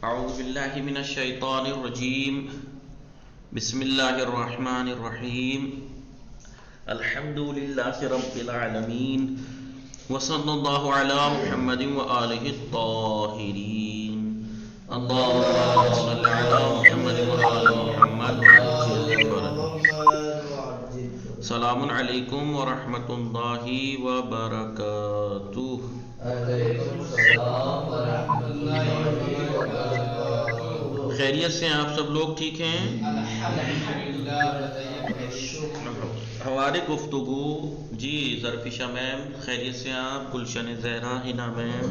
اعوذ باللہ من الشیطان الرجیم بسم اللہ الرحمن الرحیم الحمد للہ رب العالمین وصلی اللہ علی محمد وآلہ الطاہرین اللہم صل علی محمد وآل محمد سلام علیکم ورحمۃ اللہ وبرکاتہ۔ علیکم السلام ورحمۃ اللہ وبرکاتہ۔ خیریت سے ہیں آپ سب لوگ؟ ٹھیک ہیں الحمدللہ۔ ہماری گفتگو جی ظرفشہ میم خیریت سے ہیں آپ؟ گلشن زہرا، ہنا میم،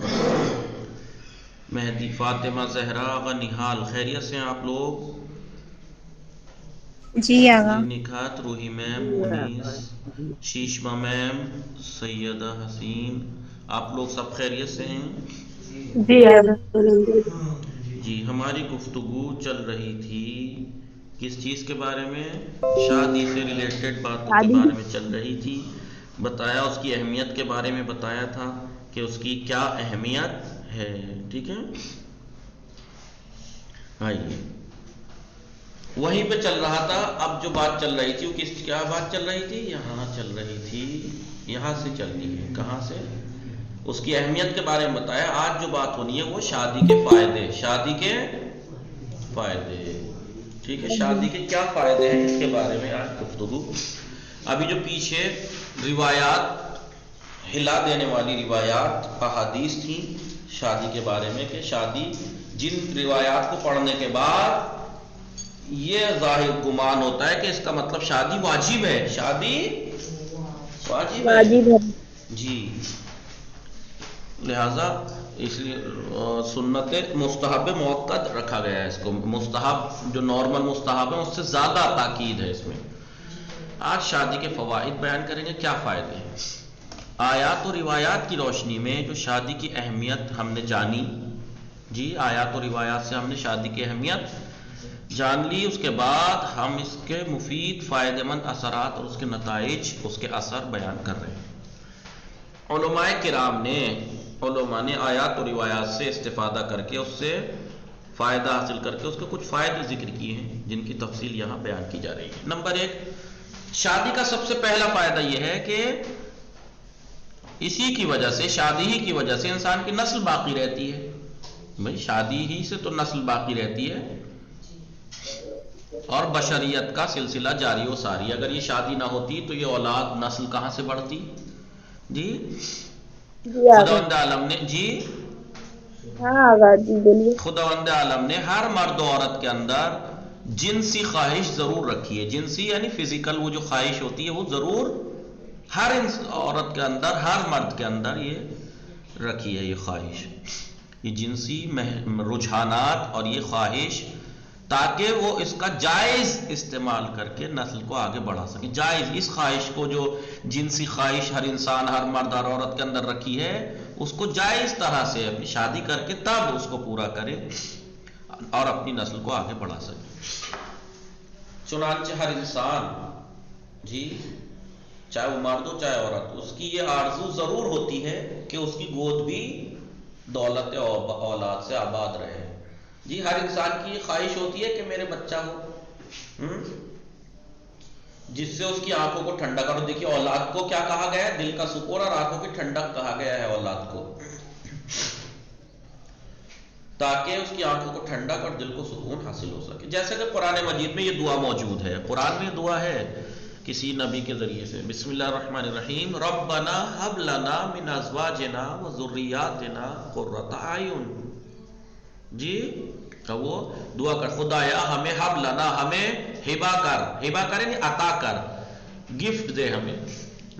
مہدی فاطمہ زہرا و نہال خیریت سے ہیں آپ لوگ؟ جی آغا۔ جی نکھات، روحی میم، مونیس، شیشمہ میم، سیدہ حسین، آپ لوگ سب خیریت سے ہیں؟ جی آغا۔ جی ہماری گفتگو چل رہی تھی کس چیز کے بارے میں؟ شادی سے ریلیٹڈ باتوں کے بارے میں چل رہی تھی۔ بتایا اس کی اہمیت کے بارے میں بتایا تھا کہ اس کی کیا اہمیت ہے، ٹھیک ہے؟ آئیے وہیں پہ چل رہا تھا۔ اب جو بات چل رہی تھی وہ کیا بات چل رہی تھی؟ یہاں چل رہی تھی، یہاں سے چلتی ہے، کہاں سے؟ اس کی اہمیت کے بارے میں بتایا۔ آج جو بات ہونی ہے وہ شادی کے فائدے، شادی کے فائدے، ٹھیک ہے؟ شادی کے کیا فائدے ہیں اس کے بارے میں آج گفتگو۔ ابھی جو پیچھے روایات، ہلا دینے والی روایات، احادیث تھیں شادی کے بارے میں کہ شادی، جن روایات کو پڑھنے کے بعد یہ ظاہر گمان ہوتا ہے کہ اس کا مطلب شادی واجب ہے، شادی واجب ہے جی، لہذا اس لیے سنت مستحب مؤکد رکھا گیا ہے اس کو۔ مستحب جو نارمل مستحب ہے اس سے زیادہ تاکید ہے اس میں۔ آج شادی کے فوائد بیان کریں گے، کیا فائدے ہیں۔ آیات و روایات کی روشنی میں جو شادی کی اہمیت ہم نے جانی، جی آیات و روایات سے ہم نے شادی کی اہمیت جان لی، اس کے بعد ہم اس کے مفید فائدہ مند اثرات اور اس کے نتائج، اس کے اثر بیان کر رہے ہیں۔ علماء کرام نے آیات و روایات سے استفادہ کر کے، اس سے فائدہ حاصل کر کے اس کے کچھ فائدے ذکر کیے ہیں جن کی تفصیل یہاں بیان کی جا رہی ہے۔ نمبر 1، شادی کا سب سے پہلا فائدہ یہ ہے کہ اسی کی وجہ سے، شادی ہی کی وجہ سے انسان کی نسل باقی رہتی ہے۔ بھائی شادی ہی سے تو نسل باقی رہتی ہے اور بشریت کا سلسلہ جاری و ساری۔ اگر یہ شادی نہ ہوتی تو یہ اولاد نسل کہاں سے بڑھتی؟ جی خداوند عالم نے، جی خداوند عالم نے ہر مرد و عورت کے اندر جنسی خواہش ضرور رکھی ہے۔ جنسی یعنی فزیکل، وہ جو خواہش ہوتی ہے وہ ضرور ہر عورت کے اندر، ہر مرد کے اندر یہ رکھی ہے، یہ خواہش، یہ جنسی رجحانات اور یہ خواہش، تاکہ وہ اس کا جائز استعمال کر کے نسل کو آگے بڑھا سکے۔ جائز، اس خواہش کو، جو جنسی خواہش ہر انسان، ہر مرد اور عورت کے اندر رکھی ہے، اس کو جائز طرح سے اپنی شادی کر کے تب اس کو پورا کرے اور اپنی نسل کو آگے بڑھا سکے۔ چنانچہ ہر انسان، جی چاہے وہ مرد ہو چاہے عورت، اس کی یہ آرزو ضرور ہوتی ہے کہ اس کی گود بھی دولت اولاد سے آباد رہے۔ جی ہر انسان کی یہ خواہش ہوتی ہے کہ میرے بچہ ہو، جس سے اس کی آنکھوں کو ٹھنڈا کرو۔ دیکھیے اولاد کو کیا کہا گیا ہے؟ دل کا سکون اور آنکھوں کی ٹھنڈک کہا گیا ہے اولاد کو، تاکہ اس کی آنکھوں کو ٹھنڈک اور دل کو سکون حاصل ہو سکے۔ جیسے کہ قرآن مجید میں یہ دعا موجود ہے، قرآن میں دعا ہے کسی نبی کے ذریعے سے، بسم اللہ الرحمن الرحیم، ربنا ہب لنا من ازواجنا وذریاتنا قرۃ اعین۔ جی وہ دعا کر، خدایا ہمیں ہب لنا، ہمیں ہبہ کر، ہبہ کر یعنی عطا کر، گفٹ دے ہمیں،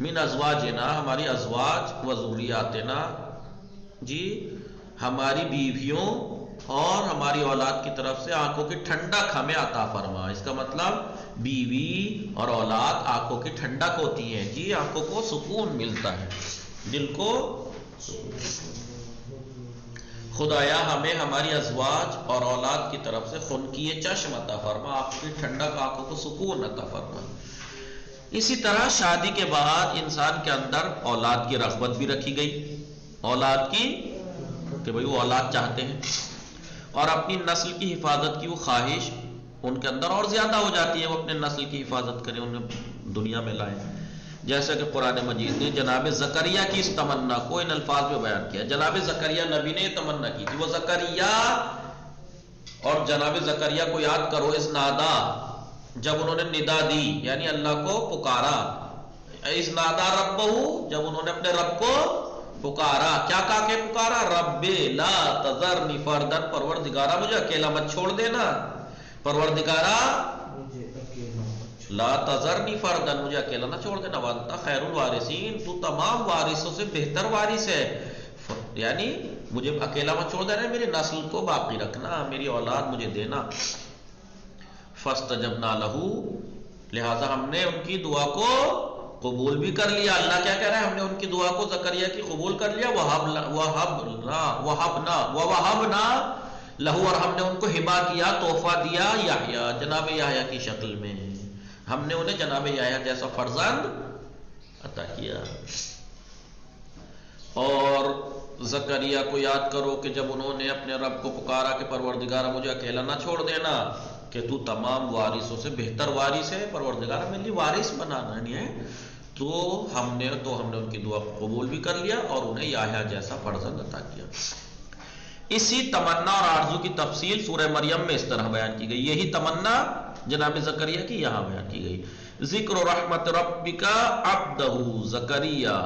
من ازواجنا ہماری ازواج، وذریاتنا جی ہماری بیویوں اور ہماری اولاد کی طرف سے آنکھوں کی ٹھنڈک ہمیں عطا فرما۔ اس کا مطلب بیوی اور اولاد آنکھوں کی ٹھنڈک ہوتی ہیں، جی آنکھوں کو سکون ملتا ہے، دل کو خدایا ہمیں ہماری ازواج اور اولاد کی طرف سے خنقی چشم عطا فرما، آنکھوں کی ٹھنڈک، آنکھوں کو سکون عطا فرما۔ اسی طرح شادی کے بعد انسان کے اندر اولاد کی رغبت بھی رکھی گئی، اولاد کی، کہ بھئی وہ اولاد چاہتے ہیں، اور اپنی نسل کی حفاظت کی وہ خواہش ان کے اندر اور زیادہ ہو جاتی ہے، وہ اپنے نسل کی حفاظت کریں، انہیں دنیا میں لائیں. جیسا کہ قرآن مجید نے جناب زکریا کی اس تمنا کو ان الفاظ میں بیان کیا. جناب زکریا نبی نے تمنا کی تھی، وہ زکریا، اور جناب زکریا کو یاد کرو، اس نادا، جب انہوں نے ندا دی یعنی اللہ کو پکارا، اس نادا ربہ، جب انہوں نے اپنے رب کو پکارا، کیا کہا کہ پکارا؟ رب لا تذرنی فردا، پروردگارا مجھے اکیلا مت چھوڑ دینا، پروردگارا لا تذرنی فردا، مجھے اکیلا نہ چھوڑ دینا، وانت خیر الوارثین، تو تمام وارثوں سے بہتر وارث ہے، یعنی مجھے اکیلا مت چھوڑ دینا، میری نسل کو باقی رکھنا، میری اولاد مجھے دینا. فاستجبنا لہو، لہذا ہم نے ان کی دعا کو قبول بھی کر لیا. اللہ کیا کہہ رہا ہے؟ ہم نے ان کی دعا کو زکریا کی قبول کر لیا. وَوَهَبْنَا لَهُ، اور ہم نے ان کو ہبہ کیا، تحفہ دیا، یحییٰ، جناب یحییٰ کی شکل میں، ہم نے انہیں جناب یحییٰ جیسا فرزند عطا کیا. اور زکریا کو یاد کرو کہ جب انہوں نے اپنے رب کو پکارا کہ پروردگارا مجھے اکیلا نہ چھوڑ دینا، کہ تو تمام وارثوں سے بہتر وارث ہے، پروردگارا میرے لیے وارث بنانا نہیں ہے، تو ہم نے ان کی دعا کو قبول بھی کر لیا اور انہیں یحییٰ جیسا فرزند عطا کیا. اسی تمنا اور آرزو کی تفصیل سورہ مریم میں اس طرح بیان کی گئی. یہی تمنا جناب زکریا کی یہاں بیان کی گئی. ذکر رحمت ربک عبدہ زکریا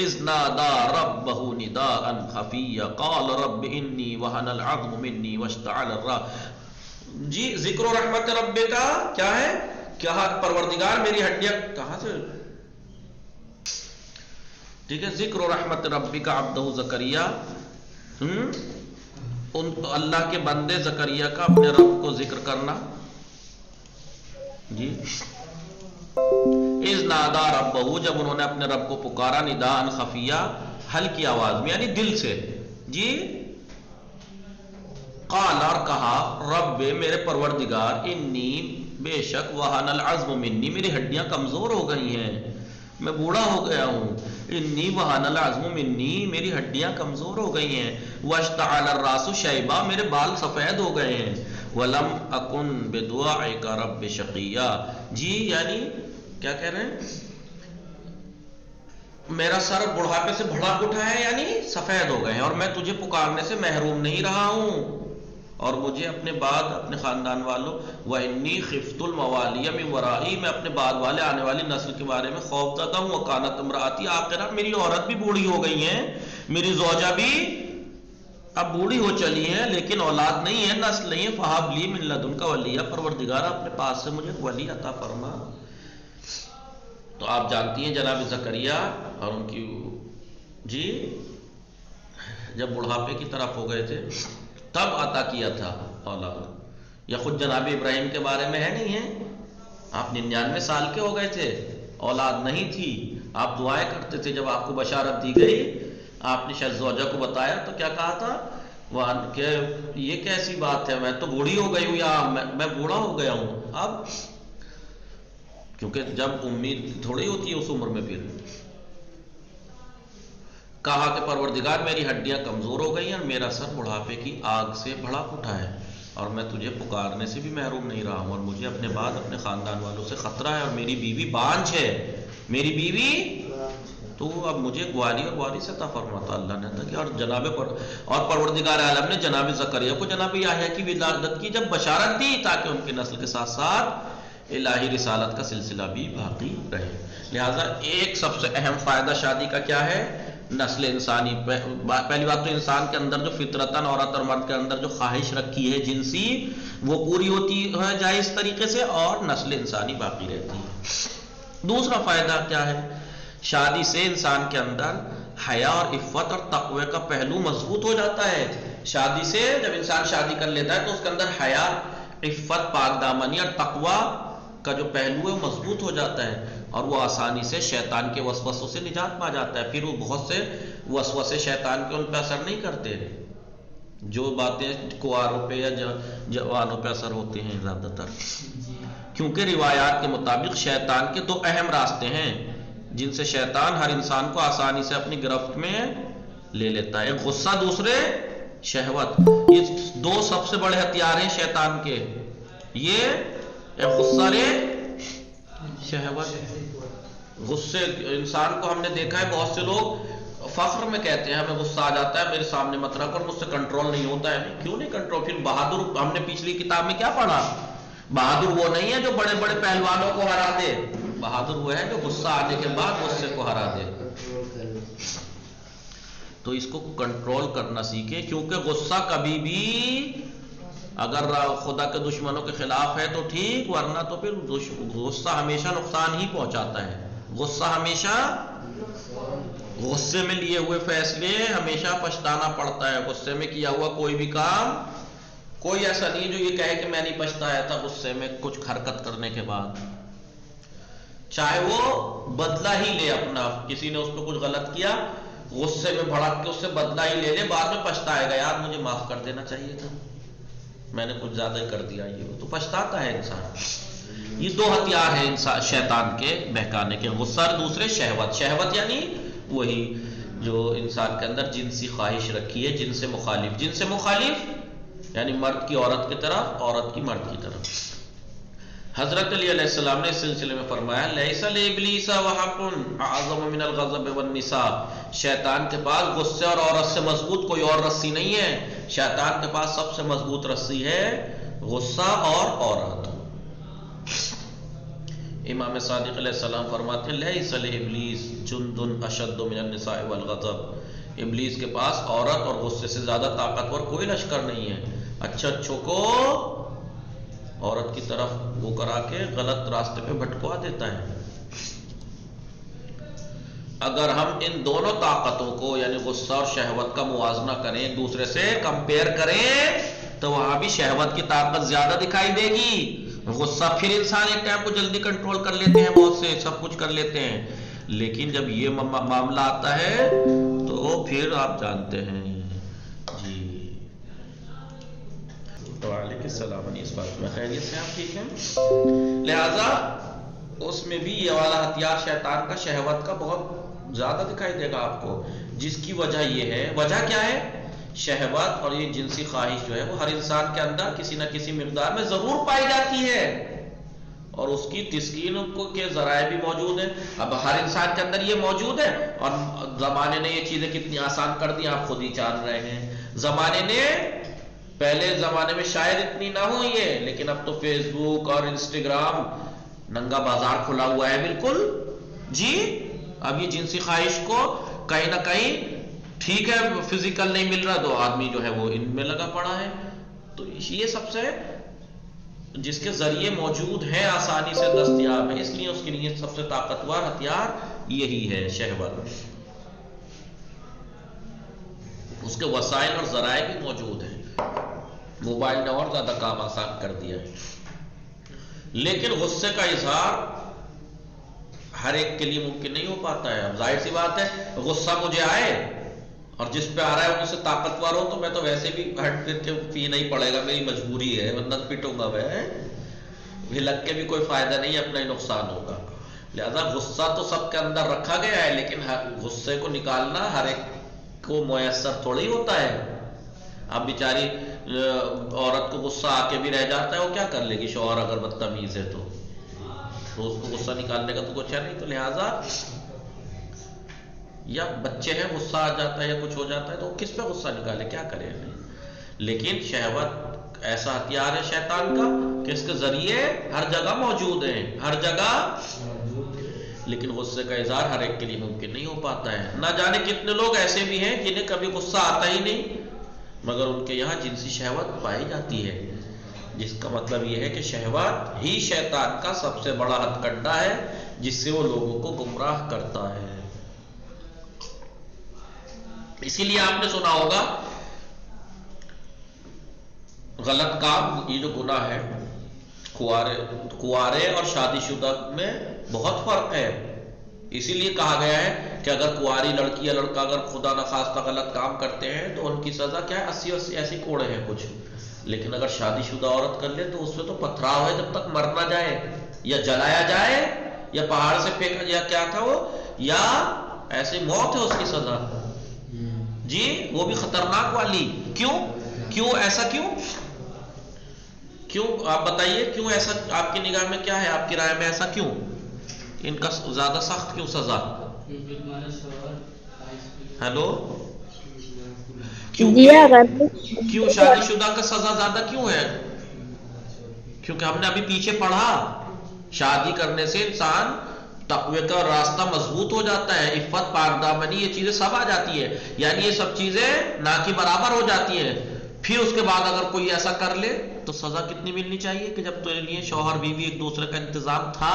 اذ نادى ربہ نداء خفیا قال رب انی وہن العظم منی واشتعل الراس. جی ذکر رحمت رب کا کیا ہے؟ کیا پروردگار میری ہڈیاں کہاں سے؟ ٹھیک ہے، ذکر رحمت رب کا عبدہ زکریا، اللہ کے بندے زکریا کا اپنے رب کو ذکر کرنا. جی اذ نادا ربہ، جب انہوں نے اپنے رب کو پکارا، نداء خفیہ، ہلکی آواز میں یعنی دل سے. جی قال، اور کہا، رب میرے پروردگار، انی بے شک، وہن العظم منی، میری ہڈیاں کمزور ہو گئی ہیں، میں بوڑھا ہو گیا ہوں. انی وہن العظم منی، میری ہڈیاں کمزور ہو گئی ہیں. واشتعل الراس شیبا، میرے بال سفید ہو گئے ہیں. ولم اکن بدعائک رب شقیا. جی یعنی کیا کہہ رہے ہیں؟ میرا سر بڑھاپے سے بھڑک اٹھا ہے، یعنی سفید ہو گئے ہیں، اور میں تجھے پکارنے سے محروم نہیں رہا ہوں، اور مجھے اپنے بعد اپنے خاندان والوں، وَإِنِّي خِفْتُ الْمَوَالِيَ مِنْ وَرَائِي، میں اپنے بعد والے آنے والی نسل کے بارے میں خوف زدہ ہوں. وَكَانَتْ امْرَأَتِي عَاقِرًا، میری عورت بھی بوڑھی ہو گئی ہیں، میری زوجہ بھی اب بوڑھی ہو چلی ہے، لیکن اولاد نہیں ہے، نسل نہیں ہے. فَهَبْ لِي مِن لَدُنْكَ وَلِيًّا، پروردگار اپنے پاس سے مجھے ولی عطا فرما. تو آپ جانتی ہیں جناب زکریا اور ان کی جی جب بڑھاپے کی طرف ہو گئے تھے تب عطا کیا تھا اولاد. یا خود جناب ابراہیم کے بارے میں ہے نہیں ہے، آپ 99 سال کے ہو گئے تھے، اولاد نہیں تھی، آپ دعائیں کرتے تھے. جب آپ کو بشارت دی گئی، آپ نے شاید زوجہ کو بتایا تو کیا کہا تھا کہ یہ کیسی بات ہے، میں تو بوڑھی ہو گئی ہوں، یا میں بوڑھا ہو گیا ہوں. اب کیونکہ جب امید تھوڑی ہوتی ہے اس عمر میں، پھر کہا کہ پروردگار میری ہڈیاں کمزور ہو گئی ہیں اور میرا سر بڑھاپے کی آگ سے بھڑک اٹھا ہے، اور میں تجھے پکارنے سے بھی محروم نہیں رہا ہوں، اور مجھے اپنے بعد اپنے خاندان والوں سے خطرہ ہے، اور میری بیوی بانجھ ہے، میری بیوی، تو اب مجھے گوالی اور وارث عطا فرماتا. اللہ نے عطا کیا. اور پروردگار عالم نے جناب زکریا کو جناب یحییٰ کی ولادت کی جب بشارت دی، تاکہ ان کے نسل کے ساتھ ساتھ الہی رسالت کا سلسلہ بھی باقی رہے. لہٰذا ایک سب سے اہم فائدہ شادی کا کیا ہے؟ نسل انسانی. پہلی بات تو انسان کے اندر جو فطرتاً عورت اور مرد کے اندر جو خواہش رکھی ہے جنسی، وہ پوری ہوتی ہے جائز طریقے سے، اور نسل انسانی باقی رہتی ہے. دوسرا فائدہ کیا ہے؟ شادی سے انسان کے اندر حیا اور عفت اور تقوی کا پہلو مضبوط ہو جاتا ہے. شادی سے جب انسان شادی کر لیتا ہے تو اس کے اندر حیا، عفت، پاک دامنی اور تقوی کا جو پہلو ہے وہ مضبوط ہو جاتا ہے، اور وہ آسانی سے شیطان کے وسوسوں سے نجات پا جاتا ہے. پھر وہ بہت سے وسوسے شیطان کے ان پہ اثر نہیں کرتے، جو باتیں کنواروں پہ یا جوانوں پہ اثر ہوتے ہیں زیادہ تر، کیونکہ روایات کے مطابق شیطان کے دو اہم راستے ہیں جن سے شیطان ہر انسان کو آسانی سے اپنی گرفت میں لے لیتا ہے. ایک غصہ، دوسرے شہوت. یہ دو سب سے سے بڑے ہتھیار ہیں شیطان کے، یہ غصہ شہوت۔ غصے انسان کو ہم نے دیکھا ہے بہت سے لوگ فخر میں کہتے ہیں ہمیں غصہ آ جاتا ہے، میرے سامنے مت رکھ، اور مجھ سے کنٹرول نہیں ہوتا ہے۔ کیوں نہیں کنٹرول؟ پھر بہادر، ہم نے پچھلی کتاب میں کیا پڑھا؟ بہادر وہ نہیں ہے جو بڑے بڑے پہلوانوں کو ہرا دے، بہادر وہ ہے جو غصہ آنے کے بعد غصے کو ہرا دے۔ تو اس کو کنٹرول کرنا سیکھے، کیونکہ غصہ کبھی بھی اگر خدا کے دشمنوں کے خلاف ہے تو ٹھیک، ورنہ تو پھر غصہ ہمیشہ نقصان ہی پہنچاتا ہے۔ غصہ ہمیشہ، غصے میں لیے ہوئے فیصلے ہمیشہ پچھتانا پڑتا ہے۔ غصے میں کیا ہوا کوئی بھی کام، کوئی ایسا نہیں جو یہ کہے کہ میں نہیں پچھتایا تھا غصے میں کچھ حرکت کرنے کے بعد، چاہے وہ بدلہ ہی لے اپنا، کسی نے اس پہ کچھ غلط کیا، غصے میں بھڑک کے اس سے بدلہ ہی لے لے، بعد میں پچھتائے گا یار مجھے معاف کر دینا چاہیے تھا، میں نے کچھ زیادہ ہی کر دیا، یہ تو پچھتاتا ہے انسان۔ یہ دو ہتھیار ہیں انسان شیطان کے بہکانے کے، غصہ اور دوسرے شہوت۔ شہوت یعنی وہی جو انسان کے اندر جنسی خواہش رکھی ہے، جن سے مخالف، جن سے مخالف یعنی مرد کی عورت کی طرف، عورت کی مرد کی طرف۔ حضرت علی علیہ السلام نے اس سلسلے میں فرمایا لیس لابلیس وحق اعظم من الغضب والنساء، شیطان کے پاس غصے اور عورت سے مضبوط کوئی اور رسی نہیں ہے، شیطان کے پاس سب سے مضبوط رسی ہے غصہ اور عورت۔ امام صادق علیہ السلام فرماتے ہیں لیس لابلیس جند اشد من النساء والغضب، ابلیس کے پاس عورت اور غصے سے زیادہ طاقتور کوئی لشکر نہیں ہے، اچھوں کو عورت کی طرف وہ کرا کے غلط راستے پہ بھٹکوا دیتا ہے۔ اگر ہم ان دونوں طاقتوں کو یعنی غصہ اور شہوت کا موازنہ کریں، ایک دوسرے سے کمپیئر کریں، تو وہاں بھی شہوت کی طاقت زیادہ دکھائی دے گی۔ غصہ پھر انسان ایک ٹائم کو جلدی کنٹرول کر لیتے ہیں، بہت سے سب کچھ کر لیتے ہیں، لیکن جب یہ معاملہ آتا ہے تو پھر آپ جانتے ہیں جی۔ وعلیکم السلام، اس بات میں خیریت سے آپ ٹھیک ہیں؟ لہذا اس میں بھی یہ والا ہتھیار شیطان کا، شہوت کا بہت زیادہ دکھائی دے گا آپ کو، جس کی وجہ یہ ہے، وجہ کیا ہے؟ شہوت اور یہ جنسی خواہش جو ہے وہ ہر انسان کے اندر کسی نہ کسی مقدار میں ضرور پائی جاتی ہے، اور اس کی تسکین کے ذرائع بھی موجود ہیں۔ اب ہر انسان کے اندر یہ موجود ہے، اور زمانے نے یہ چیزیں کتنی آسان کر دی آپ خود ہی جان رہے ہیں۔ زمانے نے، پہلے زمانے میں شاید اتنی نہ ہو یہ، لیکن اب تو فیس بک اور انسٹاگرام ننگا بازار کھلا ہوا ہے بالکل جی۔ اب یہ جنسی خواہش کو کہیں نہ کہیں، ٹھیک ہے فزیکل نہیں مل رہا تو آدمی جو ہے وہ ان میں لگا پڑا ہے، تو یہ سب سے جس کے ذریعے موجود ہیں، آسانی سے دستیاب ہے، اس لیے اس کے لیے سب سے طاقتور ہتھیار یہی ہے شہوت۔ اس کے وسائل اور ذرائع بھی موجود ہیں، موبائل نے اور زیادہ کام آسان کر دیا ہے، لیکن غصے کا اظہار ہر ایک کے لیے ممکن نہیں ہو پاتا ہے۔ اب ظاہر سی بات ہے، غصہ مجھے آئے اور جس پہ آ رہا ہے مجھ سے طاقتور ہو تو میں تو ویسے بھی ہٹ پھر کے پینا ہی پڑے گا، میری مجبوری ہے، ورنہ پیٹوں گا میں، لگ کے بھی کوئی فائدہ نہیں، اپنا ہی نقصان ہوگا۔ لہذا غصہ تو سب کے اندر رکھا گیا ہے، لیکن غصے کو نکالنا ہر ایک کو میسر تھوڑی ہوتا ہے۔ اب بیچاری عورت کو غصہ آ کے بھی رہ جاتا ہے، وہ کیا کر لے گی؟ شوہر اگر بدتمیز ہے تو اس کو غصہ نکالنے کا تو کچھ ہے نہیں، تو لہذا یا بچے ہیں غصہ آ جاتا ہے یا کچھ ہو جاتا ہے تو کس پہ غصہ نکالے، کیا کرے؟ لیکن شہوت ایسا ہتھیار ہے شیطان کا کہ اس کے ذریعے ہر جگہ موجود ہیں، ہر جگہ، لیکن غصے کا اظہار ہر ایک کے لیے ممکن نہیں ہو پاتا ہے۔ نہ جانے کتنے لوگ ایسے بھی ہیں جنہیں کبھی غصہ آتا ہی نہیں، مگر ان کے یہاں جنسی شہوت پائی جاتی ہے، جس کا مطلب یہ ہے کہ شہوت ہی شیطان کا سب سے بڑا ہتھ کنڈا ہے، جس سے وہ لوگوں کو گمراہ کرتا ہے۔ اسی لیے آپ نے سنا ہوگا غلط کام، یہ جو گناہ ہے، کنوارے اور شادی شدہ میں بہت فرق ہے۔ اسی لیے کہا گیا ہے کہ اگر کنواری لڑکی یا لڑکا اگر خدا نخواستہ غلط کام کرتے ہیں تو ان کی سزا کیا ہے؟ 80 ایسی کوڑے ہیں کچھ، لیکن اگر شادی شدہ عورت کر لے تو اس پہ تو پتھراؤ ہے جب تک مر نہ جائے، یا جلایا جائے یا پہاڑ سے پھینکا، یا کیا تھا وہ، یا ایسی موت ہے اس کی سزا جی، وہ بھی خطرناک والی۔ کیوں ایسا کیوں؟ کیوں آپ بتائیے کیوں ایسا؟ آپ کی نگاہ میں کیا ہے، آپ کی رائے میں ایسا کیوں ان کا زیادہ سخت کیوں سزا؟ ہیلو، جی اگر کیوں شادی شدہ کا سزا زیادہ کیوں ہے؟ کیونکہ ہم نے ابھی پیچھے پڑھا شادی کرنے سے انسان تقوی کا راستہ مضبوط ہو جاتا ہے، عفت، پاکدامنی، یہ چیزیں سب آ جاتی ہے، یعنی یہ سب چیزیں نہ کی برابر ہو جاتی ہیں۔ پھر اس کے بعد اگر کوئی ایسا کر لے تو سزا کتنی ملنی چاہیے کہ جب تیرے لیے شوہر بیوی ایک دوسرے کا انتظام تھا،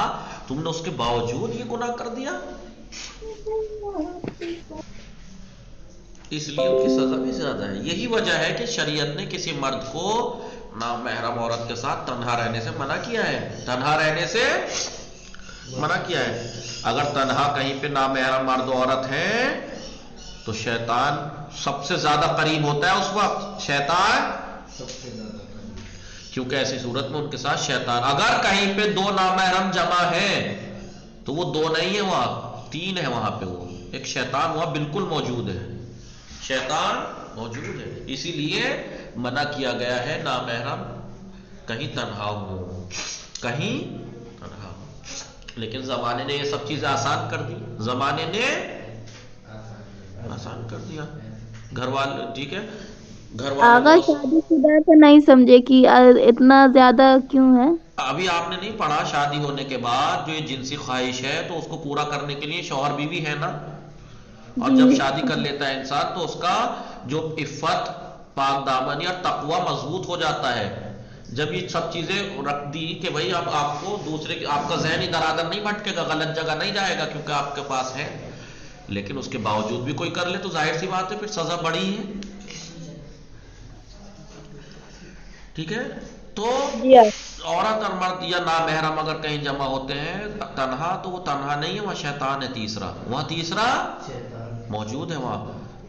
تم نے اس کے باوجود یہ گناہ کر دیا، اس لیے ان کی سزا بھی زیادہ ہے۔ یہی وجہ ہے کہ شریعت نے کسی مرد کو نامحرم عورت کے ساتھ تنہا رہنے سے منع کیا ہے، تنہا رہنے سے منع کیا ہے۔ اگر تنہا کہیں پہ نامحرم مرد و عورت ہے تو شیطان سب سے زیادہ قریب ہوتا ہے اس وقت، شیطان کیونکہ ایسی صورت میں ان کے ساتھ شیطان، اگر کہیں پہ دو نامحرم جمع ہیں تو وہ دو نہیں ہے، وہاں تین ہے، وہاں پہ وہ ایک شیطان وہاں بالکل موجود ہے، شیطان موجود ہے، اسی لیے منع کیا گیا ہے نامحرم کہیں تنہا ہو، کہیں تنہا ہو۔ لیکن زمانے نے یہ سب چیزیں آسان کر دی، زمانے نے آسان کر دیا، گھر والے ٹھیک ہے، گھر آغا والے شادی شدہ تو نہیں سمجھے کہ اتنا زیادہ کیوں ہے؟ ابھی آپ نے نہیں پڑھا شادی ہونے کے بعد جو یہ جنسی خواہش ہے تو اس کو پورا کرنے کے لیے شوہر بیوی ہے نا، اور جب شادی کر لیتا ہے انسان تو اس کا جو عفت، پاک دامنی اور تقوی مضبوط ہو جاتا ہے۔ جب یہ سب چیزیں رکھ دی کہ بھائی اب آپ کو دوسرے کی، آپ کا ذہن ادھر ادھر نہیں بھٹکے گا، غلط جگہ نہیں جائے گا کیونکہ آپ کے پاس ہے، لیکن اس کے باوجود بھی کوئی کر لے تو ظاہر سی بات ہے پھر سزا بڑی ہے، ٹھیک ہے۔ تو عورت اور مرد یا نامحرم اگر کہیں جمع ہوتے ہیں تنہا تو وہ تنہا نہیں ہے، وہاں شیطان ہے تیسرا، وہاں تیسرا موجود ہے، وہاں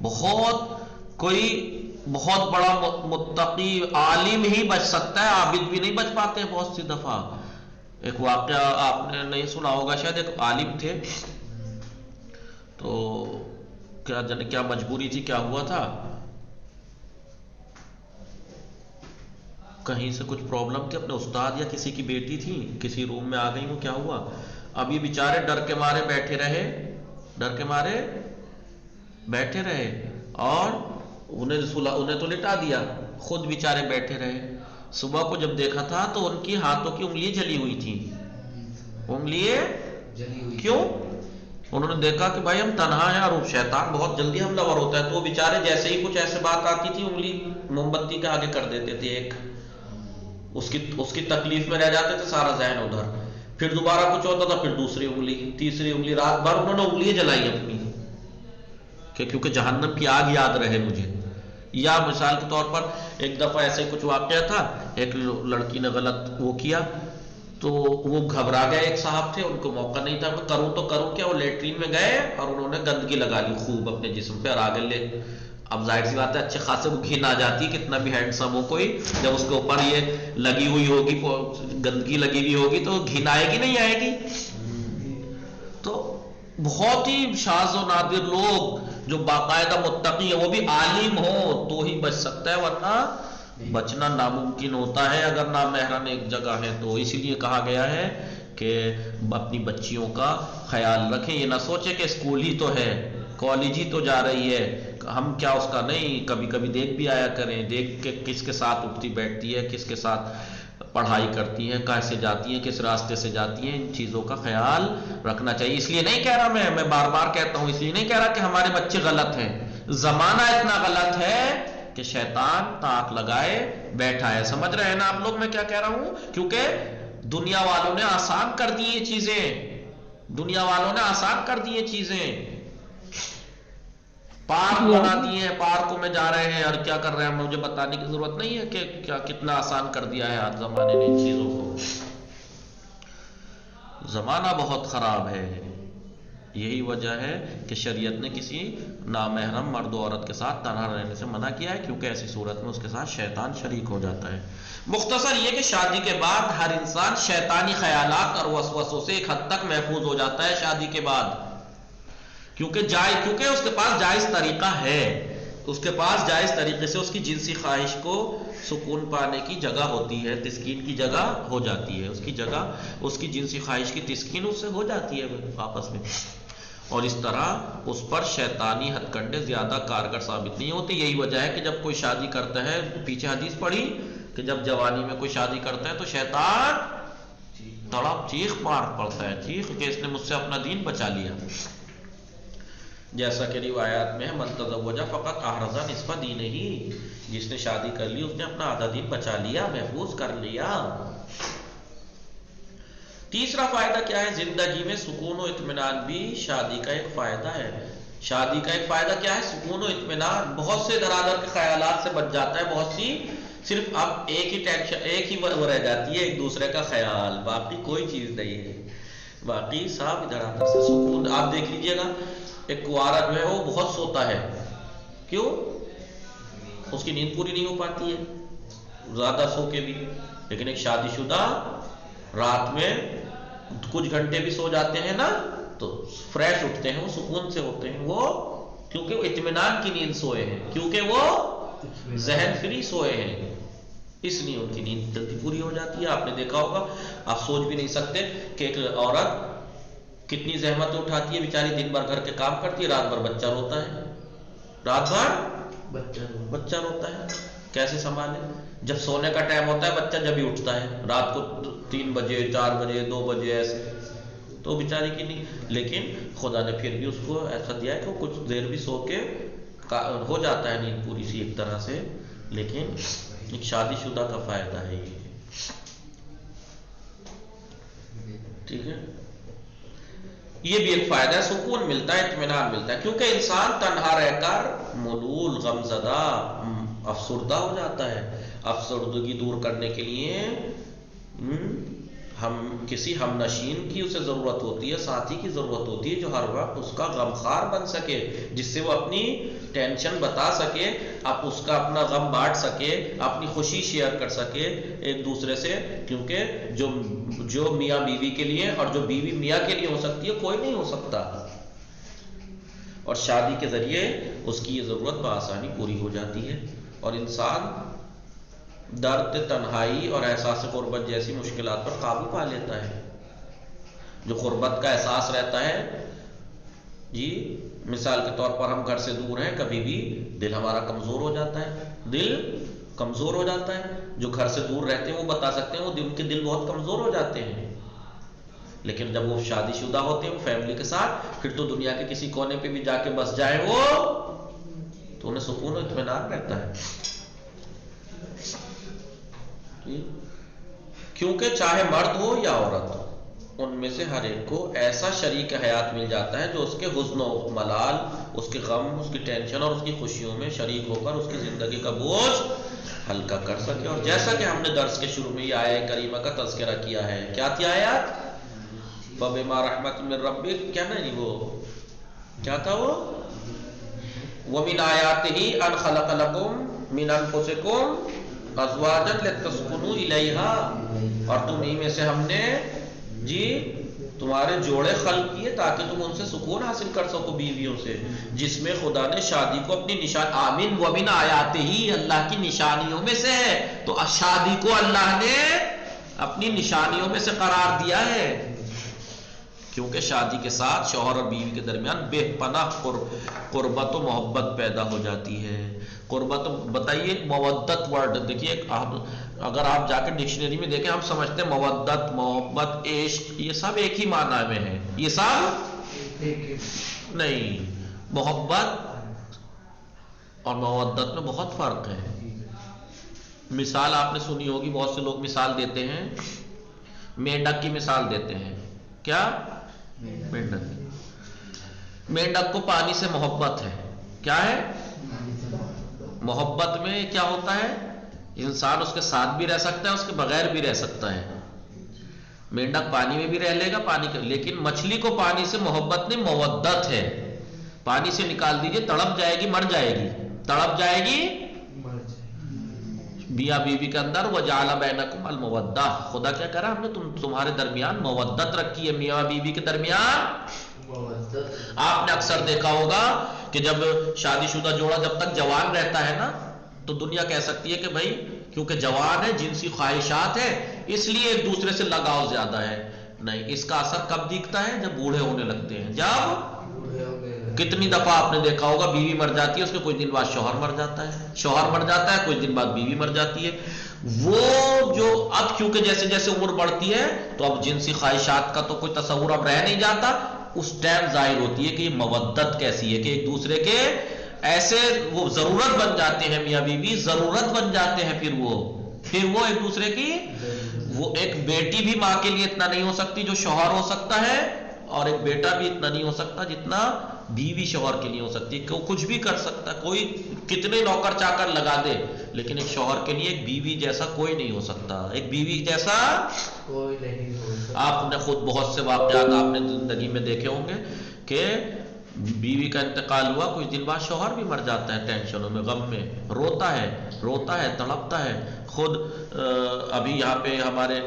بہت کوئی بہت بڑا متقی عالم ہی بچ سکتا ہے، عابد بھی نہیں بچ پاتے بہت سی دفعہ۔ ایک واقعہ آپ نے نہیں سنا ہوگا شاید، ایک عالم تھے تو کیا جانے کیا مجبوری تھی، کیا ہوا تھا، کہیں سے کچھ پرابلم تھی، اپنے استاد یا کسی کی بیٹی تھی کسی روم میں آ گئی، وہ کیا ہوا، اب یہ بیچارے ڈر کے مارے بیٹھے رہے، ڈر کے مارے بیٹھے رہے، اور انہیں تو لٹا دیا، خود بیچارے بیٹھے رہے۔ صبح کو جب دیکھا تھا تو ان کی ہاتھوں کی انگلیاں جلی ہوئی تھیں، انگلیاں کیوں؟ انہوں نے دیکھا کہ بھائی ہم تنہا ہیں اور شیطان بہت جلدی حملہ ور ہوتا ہے، تو وہ بیچارے جیسے ہی کچھ ایسے بات آتی تھی انگلی موم بتی کے آگے کر دیتے تھے، ایک اس کی تکلیف میں رہ جاتے تھے، سارا ذہن ادھر، پھر دوبارہ کچھ ہوتا تھا، پھر دوسری انگلی، تیسری انگلی، رات بھر انہوں نے انگلیاں جلائی اپنی کہ کیونکہ جہنم کی آگ یاد رہے مجھے۔ یا مثال کے طور پر ایک دفعہ ایسے کچھ واقعہ تھا، ایک لڑکی نے غلط وہ کیا تو وہ گھبرا گئے، ایک صاحب تھے ان کو موقع نہیں تھا میں کروں تو کروں کیا، وہ لیٹرین میں گئے اور انہوں نے گندگی لگا لی خوب اپنے جسم پہ، اور آگے لے، اب ظاہر سی بات ہے اچھے خاصے وہ گھن آ جاتی ہے، کتنا بھی ہینڈسم ہو کوئی، جب اس کے اوپر یہ لگی ہوئی ہوگی، گندگی لگی ہوئی ہوگی تو گھن آئے گی نہیں آئے گی۔ تو بہت ہی شاذ و نادر لوگ جو باقاعدہ متقی ہیں، وہ بھی عالم ہو تو ہی بچ سکتا ہے، ورنہ بچنا ناممکن ہوتا ہے اگر نامحرم ایک جگہ ہے تو۔ اسی لیے کہا گیا ہے کہ اپنی بچیوں کا خیال رکھیں، یہ نہ سوچیں کہ اسکول ہی تو ہے، کالج ہی تو جا رہی ہے، ہم کیا اس کا نہیں، کبھی کبھی دیکھ بھی آیا کریں، دیکھ کے کس کے ساتھ اٹھتی بیٹھتی ہے، کس کے ساتھ پڑھائی کرتی ہیں، کیسے جاتی ہیں، کس راستے سے جاتی ہیں، ان چیزوں کا خیال رکھنا چاہیے۔ اس لیے نہیں کہہ رہا میں بار بار کہتا ہوں، اس لیے نہیں کہہ رہا کہ ہمارے بچے غلط ہیں، زمانہ اتنا غلط ہے کہ شیطان طاق لگائے بیٹھا ہے، سمجھ رہے ہیں نا آپ لوگ میں کیا کہہ رہا ہوں؟ کیونکہ دنیا والوں نے آسان کر دی یہ چیزیں، دنیا والوں نے آسان کر دی یہ چیزیں، پارک بنا دیے ہیں، پارکوں میں جا رہے ہیں اور کیا کر رہے ہیں، مجھے بتانے کی ضرورت نہیں ہے کہ کیا کتنا آسان کر دیا ہے آج زمانے نے ان چیزوں کو۔ زمانہ بہت خراب ہے، یہی وجہ ہے کہ شریعت نے کسی نامحرم مرد و عورت کے ساتھ تنہا رہنے سے منع کیا ہے، کیونکہ ایسی صورت میں اس کے ساتھ شیطان شریک ہو جاتا ہے۔ مختصر یہ کہ شادی کے بعد ہر انسان شیطانی خیالات اور وسوسوں سے ایک حد تک محفوظ ہو جاتا ہے شادی کے بعد، کیونکہ اس کے پاس جائز طریقہ ہے، اس کے پاس جائز طریقے سے اس کی جنسی خواہش کو سکون پانے کی جگہ ہوتی ہے، تسکین کی جگہ ہو جاتی ہے، اس کی جگہ اس کی جنسی خواہش کی تسکین اس سے ہو جاتی ہے آپس میں، اور اس طرح اس پر شیطانی ہتھ کنڈے زیادہ کارگر ثابت نہیں ہوتے۔ یہی وجہ ہے کہ جب کوئی شادی کرتا ہے، پیچھے حدیث پڑھی کہ جب جوانی میں کوئی شادی کرتا ہے تو شیطان تڑپ چیخ مار پڑتا ہے، چیخ کہ اس نے مجھ سے اپنا دین بچا لیا، جیسا کہ روایات میں ہے من تزوج فقط احرز نصف دینہ، جس نے شادی کر لی اس نے اپنا آدھا دین بچا لیا، محفوظ کر لیا۔ تیسرا فائدہ کیا ہے؟ زندگی میں سکون و اطمینان بھی شادی کا ایک فائدہ ہے۔ شادی کا ایک فائدہ کیا ہے؟ سکون و اطمینان، بہت سے درادر کے خیالات سے بچ جاتا ہے، بہت سی صرف اب ایک ہی ٹینشن، ایک ہی وہ رہ جاتی ہے، ایک دوسرے کا خیال، باقی کوئی چیز نہیں ہے، باقی سب ادھر ادھر سے سکون۔ آپ دیکھ لیجئے گا ایک کنوارا جو ہے وہ بہت سوتا ہے، کیوں؟ اس کی نیند پوری نہیں ہو پاتی ہے زیادہ سو کے بھی، لیکن ایک شادی شدہ رات میں کچھ گھنٹے بھی سو جاتے ہیں نا تو فریش اٹھتے ہیں، وہ سکون سے ہوتے ہیں، وہ کیونکہ وہ اطمینان کی نیند سوئے ہیں، کیونکہ وہ ذہن فری سوئے ہیں، اس لیے ان کی نیند جلدی پوری ہو جاتی ہے۔ آپ نے دیکھا ہوگا، آپ سوچ بھی نہیں سکتے کہ ایک عورت کتنی زحمت اٹھاتی ہے بیچاری، دن بھر گھر کے کام کرتی ہے، رات بھر بچہ روتا ہے، رات بھر بچہ روتا ہے، کیسے سنبھالے؟ جب سونے کا ٹائم ہوتا ہے بچہ جب ہی اٹھتا ہے، رات کو 3 بجے 4 بجے 2 بجے ایسے، تو بیچاری کی نہیں، لیکن خدا نے پھر بھی اس کو ایسا دیا ہے کہ وہ کچھ دیر بھی سو کے ہو جاتا ہے نیند پوری سی ایک طرح سے، لیکن ایک شادی شدہ کا فائدہ ہے یہ، ٹھیک ہے؟ یہ بھی ایک فائدہ ہے، سکون ملتا ہے، اطمینان ملتا ہے، کیونکہ انسان تنہا رہ کر ملول، غمزدہ، افسردہ ہو جاتا ہے۔ افسردگی دور کرنے کے لیے ہم کسی ہم نشین کی اسے ضرورت ہوتی ہے، ساتھی کی ضرورت ہوتی ہے جو ہر وقت اس کا غمخوار بن سکے، جس سے وہ اپنی ٹینشن بتا سکے، اب اس کا اپنا غم بانٹ سکے، اپنی خوشی شیئر کر سکے ایک دوسرے سے، کیونکہ جو میاں بیوی کے لیے اور جو بیوی میاں کے لیے ہو سکتی ہے کوئی نہیں ہو سکتا، اور شادی کے ذریعے اس کی یہ ضرورت بآسانی پوری ہو جاتی ہے، اور انسان درد، تنہائی اور احساس غربت جیسی مشکلات پر قابو پا لیتا ہے۔ جو غربت کا احساس رہتا ہے، جی مثال کے طور پر ہم گھر سے دور ہیں، کبھی بھی دل ہمارا کمزور ہو جاتا ہے، دل کمزور ہو جاتا ہے، جو گھر سے دور رہتے ہیں وہ بتا سکتے ہیں، وہ ان کے دل بہت کمزور ہو جاتے ہیں، لیکن جب وہ شادی شدہ ہوتے ہیں فیملی کے ساتھ، پھر تو دنیا کے کسی کونے پہ بھی جا کے بس جائے وہ تو انہیں سکون و اطمینان رہتا ہے، کیونکہ چاہے مرد ہو یا عورت، ان میں سے ہر ایک کو ایسا شریک حیات مل جاتا ہے جو اس کے حزن و ملال، اس کے غم، اس کی ٹینشن اور اس کی خوشیوں میں شریک ہو کر اس کی زندگی کا بوجھ ہلکا کر سکے۔ اور جیسا کہ ہم نے درس کے شروع میں یہ آیہ کریمہ کا تذکرہ کیا ہے، کیا تھی آیات؟ فَبِمَا رَحْمَةٍ مِّن رَّبِّكَ، کیا نہیں وہ کیا تھا وہ؟ وَمِنْ آيَاتِهِ أَنْ خَلَقَ لَكُم مِّنْ أَنفُسِكُمْ ازواجا لتسکنوا الیہا، اور تمہیں میں سے ہم نے جی تمہارے جوڑے خلق کیے تاکہ تم ان سے سکون حاصل کر سکو، بیویوں سے، جس میں خدا نے شادی کو اپنی نشان آمین ومن آیاتہ، اللہ کی نشانیوں میں سے ہے، تو شادی کو اللہ نے اپنی نشانیوں میں سے قرار دیا ہے، کیونکہ شادی کے ساتھ شوہر اور بیوی کے درمیان بے پناہ قربت و محبت پیدا ہو جاتی ہے۔ قربت، بتائیے مودت ورڈ دیکھیے، اگر آپ جا کے ڈکشنری میں دیکھیں، ہم سمجھتے ہیں مودت، محبت، عشق، یہ سب ایک ہی معنی میں ہے، یہ سب نہیں، محبت اور مودت میں بہت فرق ہے۔ مثال آپ نے سنی ہوگی، بہت سے لوگ مثال دیتے ہیں، مینڈک کی مثال دیتے ہیں، کیا؟ مینڈک کو پانی سے محبت ہے، کیا ہے؟ محبت میں کیا ہوتا ہے؟ انسان اس کے ساتھ بھی رہ سکتا ہے، اس کے بغیر بھی رہ سکتا ہے، مینڈک پانی میں بھی رہ لے گا، پانی کا، لیکن مچھلی کو پانی سے محبت نہیں، مودت ہے، پانی سے نکال دیجئے تڑپ جائے گی، مر جائے گی، تڑپ جائے گی، میاں بیوی کے اندر وَجَعَلَ بَيْنَكُمْ الْمَوَدَّةَ، خدا کیا کہہ رہا، ہم نے تمہارے درمیان مودت رکھی ہے، میاں بیوی کے درمیان۔ آپ نے اکثر دیکھا ہوگا کہ جب شادی شدہ جوڑا جب تک جوان رہتا ہے نا تو دنیا کہہ سکتی ہے کہ بھائی کیونکہ جوان ہے، جنسی خواہشات ہے، اس لیے ایک دوسرے سے لگاؤ زیادہ ہے. نہیں، اس کا اثر کب دکھتا ہے؟ جب بوڑھے ہونے لگتے ہیں. جب کتنی دفعہ آپ نے دیکھا ہوگا بیوی مر جاتی ہے، اس کے کچھ دن بعد شوہر مر جاتا ہے، شوہر مر جاتا ہے کچھ دن بعد بیوی مر جاتی ہے. وہ جو اب کیونکہ جیسے جیسے عمر بڑھتی ہے تو اب جنسی خواہشات کا تو کوئی تصور اب رہ نہیں جاتا. اس ٹائم ظاہر ہوتی ہے کہ یہ مودت کیسی ہے کہ ایک دوسرے کے ایسے وہ ضرورت بن جاتے ہیں، میاں بیوی ضرورت بن جاتے ہیں. پھر وہ ایک دوسرے کی، وہ ایک بیٹی بھی ماں کے لیے اتنا نہیں ہو سکتی جو شوہر ہو سکتا ہے، اور ایک بیٹا بھی اتنا نہیں ہو سکتا جتنا بیوی شوہر کے لیے ہو سکتی ہے. کچھ بھی کر سکتا ہے، کوئی کتنے نوکر چاکر لگا دے، لیکن ایک شوہر کے لیے ایک بیوی جیسا کوئی نہیں ہو سکتا. ایک بیوی جیسا کوئی نہیں ہو سکتا. آپ نے خود بہت سے واقعات آپ نے زندگی میں دیکھے ہوں گے کہ بیوی کا انتقال ہوا، کچھ دن بعد شوہر بھی مر جاتا ہے، ٹینشنوں میں، غم میں، روتا ہے، تڑپتا ہے. خود ابھی یہاں پہ ہمارے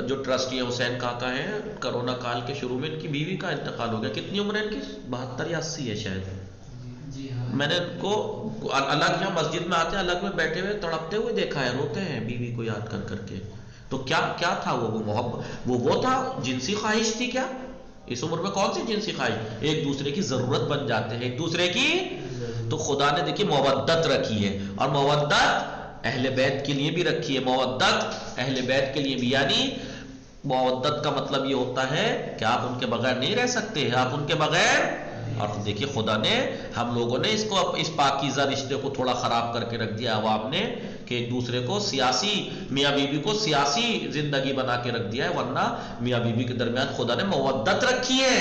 جو ٹرسٹی ہیں حسین کاکا ہیں، کرونا کال کے شروع میں ان کی بیوی کا انتقال ہو گیا. کتنی عمر ہے ان کی؟ 72 یا 80 ہے شاید. جی ہاں. میں میں نے ان کو الگ یہاں مسجد میں آتے الگ میں بیٹھے ہوئے تڑپتے ہوئے دیکھا ہے، روتے ہیں بیوی کو یاد کر کے. تو کیا تھا وہ محبت، وہ تھا جنسی خواہش تھی کیا؟ اس عمر میں کون سی جنسی خواہش؟ ایک دوسرے کی ضرورت بن جاتے ہیں، ایک دوسرے کی. تو خدا نے دیکھیے مودت رکھی ہے، اور مودت اہل بیت کے لیے بھی رکھی ہے. مودت اہل بیت کے لیے بھی، یعنی مودت کا مطلب یہ ہوتا ہے کہ آپ ان کے بغیر نہیں رہ سکتے، آپ ان کے بغیر. اور دیکھیے خدا نے، ہم لوگوں نے اس پاکیزہ رشتے کو تھوڑا خراب کر کے رکھ دیا عوام نے، کہ ایک دوسرے کو سیاسی، میاں بیوی کو سیاسی زندگی بنا کے رکھ دیا ہے. ورنہ میاں بیوی کے درمیان خدا نے مودت رکھی ہے.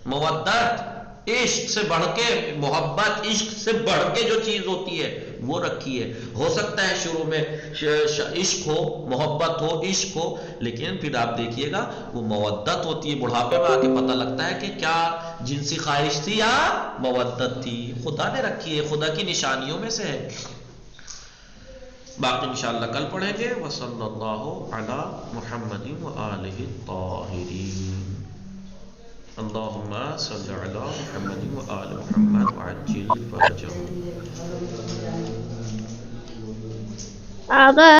مودت عشق سے بڑھ کے، محبت عشق سے بڑھ کے جو چیز ہوتی ہے وہ رکھی ہے. ہو سکتا ہے شروع میں عشق ہو، محبت ہو، عشق ہو، لیکن پھر آپ دیکھیے گا وہ مودت ہوتی ہے. بڑھاپے میں آ کے پتہ لگتا ہے کہ کیا جنسی خواہش تھی یا مودت تھی. خدا نے رکھی ہے، خدا کی نشانیوں میں سے ہے. باقی انشاءاللہ کل پڑھیں گے. وصلی اللہ علی محمد وآلہ الطاہرین. اللہم صلی علی محمد وآل محمد وعجل فرجهم. آغا